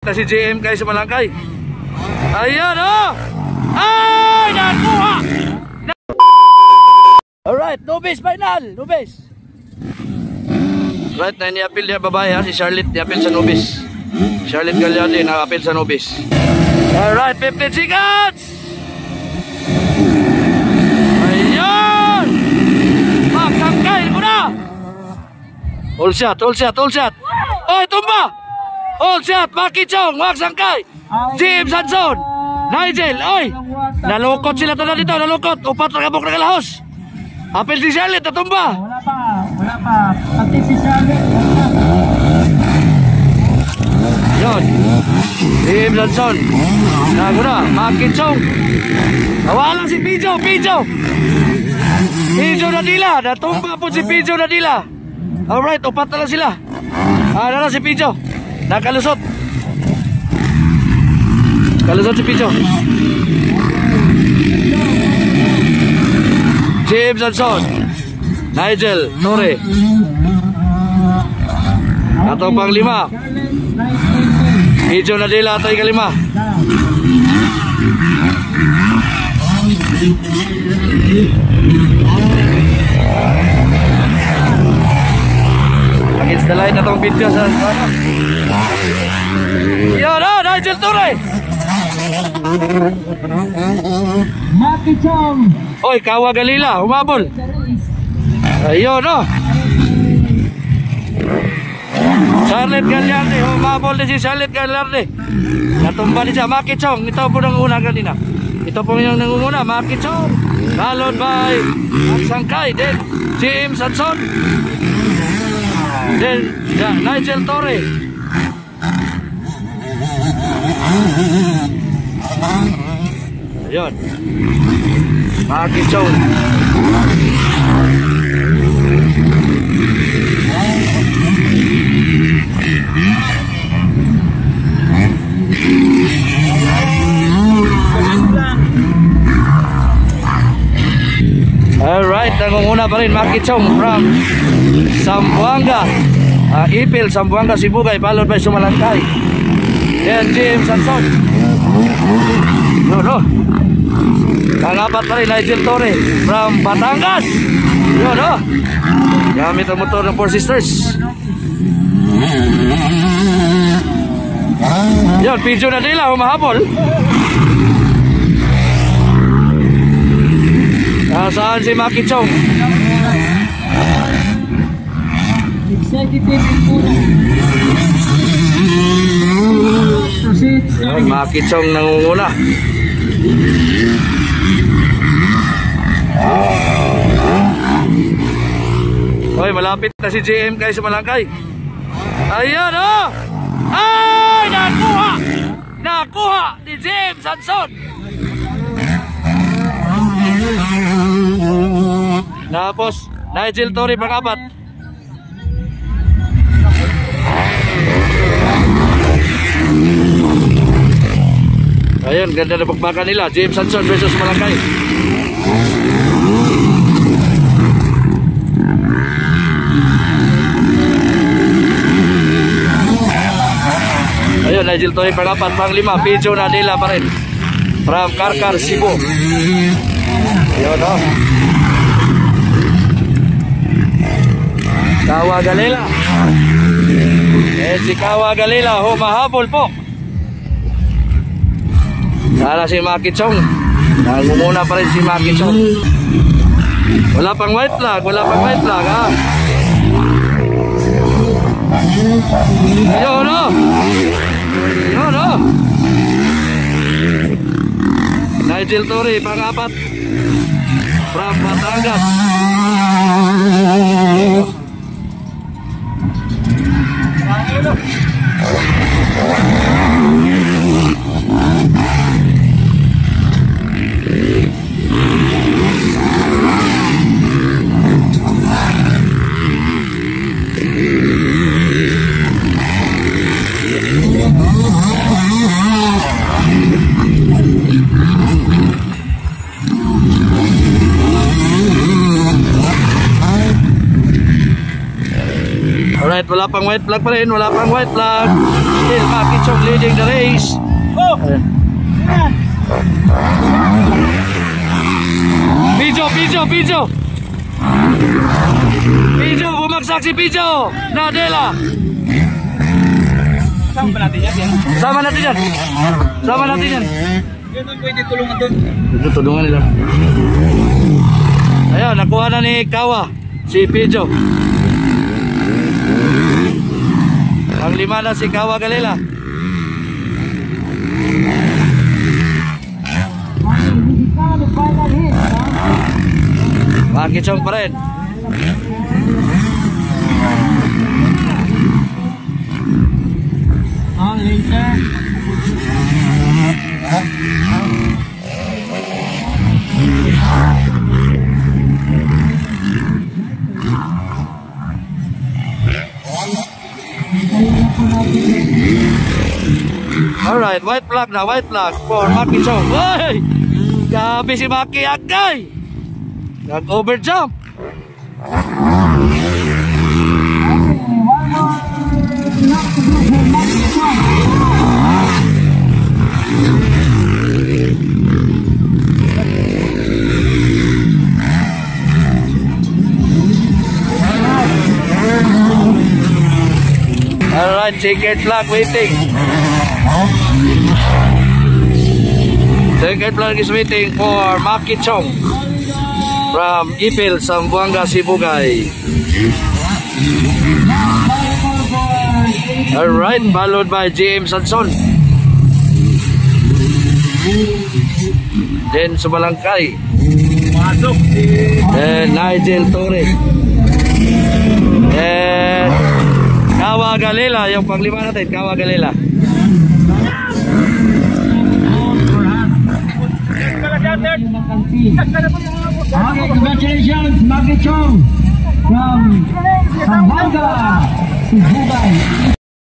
Si JM kayo sa Malangkay. Ayan oh! Ay! Nakuha! Alright, Nubis final! Nubis! Right, na ni-appeal niya babae ha. Si Charlotte ni-appeal sa Nubis. Charlotte Gagliardi na-appeal sa Nubis. Alright, 15 seconds! Ayan! Magsangkay mo na! All shot, all shot, all shot! Oy, tumba! All shot, Maki Chong, magsangkay! James Hanson! Nigel, oy! Nalukot sila to na dito, nalukot! Upat na kabok na kalahos! Apel si Charlotte, natumba! Wala pa. Pati si Charlotte. Yun! James Hanson! Nago na, Maki Chong! Nawala si Pijo! Pijo Nadila! Natumba po si Pijo Nadila! Alright, upat na lang sila! Ano na si Pijo? Nakalusot. Kalusot si Pijo. James Hanson. Nigel Torre. Atong pang lima. Pijo Nadila atong ikalima. Against the line atong video sa yun o, Nigel Torre. Maki Chong. Oy, Kawa Galila, humabol. Ayun o. Charlotte Gagliardi, humabol din si Charlotte Gagliardi. Natumba din siya, Maki Chong. Ito po nang una kanina. Ito po yung nangunguna, Maki Chong. Followed by Magsangkay, then James Hanson, then Nigel Torre. Ayun, Maki Chong. Alright, nangunguna pa rin Maki Chong from Zamboanga, Ipil, Zamboanga, Sibugay, followed by Sumalangkay. Then James Hanson. No. Pangapat pa rin Nigel Torre from Batangas. Yun no. Gamit ang motor ng Four Sisters. Yun, Pijo Nadila humahabol. Saan si Maki Chong? Executive Maki Chong nangunguna. Hoy, malapit na si JM kayo sa Malangkay. Ayan oh! Ay! Nakuha ni James Hanson. Tapos Nigel Torre pangapat. Ayun, ganda na pagbakan nila. James Hanson versus Malangkay. Ayun, Nigel Torre pangapat, pang lima Pijo Nadila pa rin from Karkar, Cebu. Ayun o, Kawa Galila. Si Kawa Galila humahabol po. Sana si Maki Chong. Nangunguna pa rin si Maki Chong. Wala pang white flag ha. Ayun o. Nigel Torre pangapat from Batangas. Alright, wala pang white flag pa rin. Wala pang white flag. Still Maki Chong leading the race. Pijo. Pijo, bumagsak si Pijo. Nadela. Sama natin yan. Yun pwede tulungan doon. Ito, tulungan nila. Ayun, nakuha na ni Kawa si Pijo. Ang lima na si Kawa Galila. Maki Chong pa rin. Later. Alright, white flag for Maki Chong. Hey! Gabi si Maki Agay. Nag-overjump. Alright, checkered flag waiting. Checkered flag is waiting for Maki Chong from Ipil, Zamboanga, Sibugay. Alright, followed by GM Sanson. Then Sumalangkay. And Nigel Torres. And Kawa Galila, yung panglima natin, Kawa Galila. Okay, congratulations, Maki Chong from Zamboanga, Sibugay.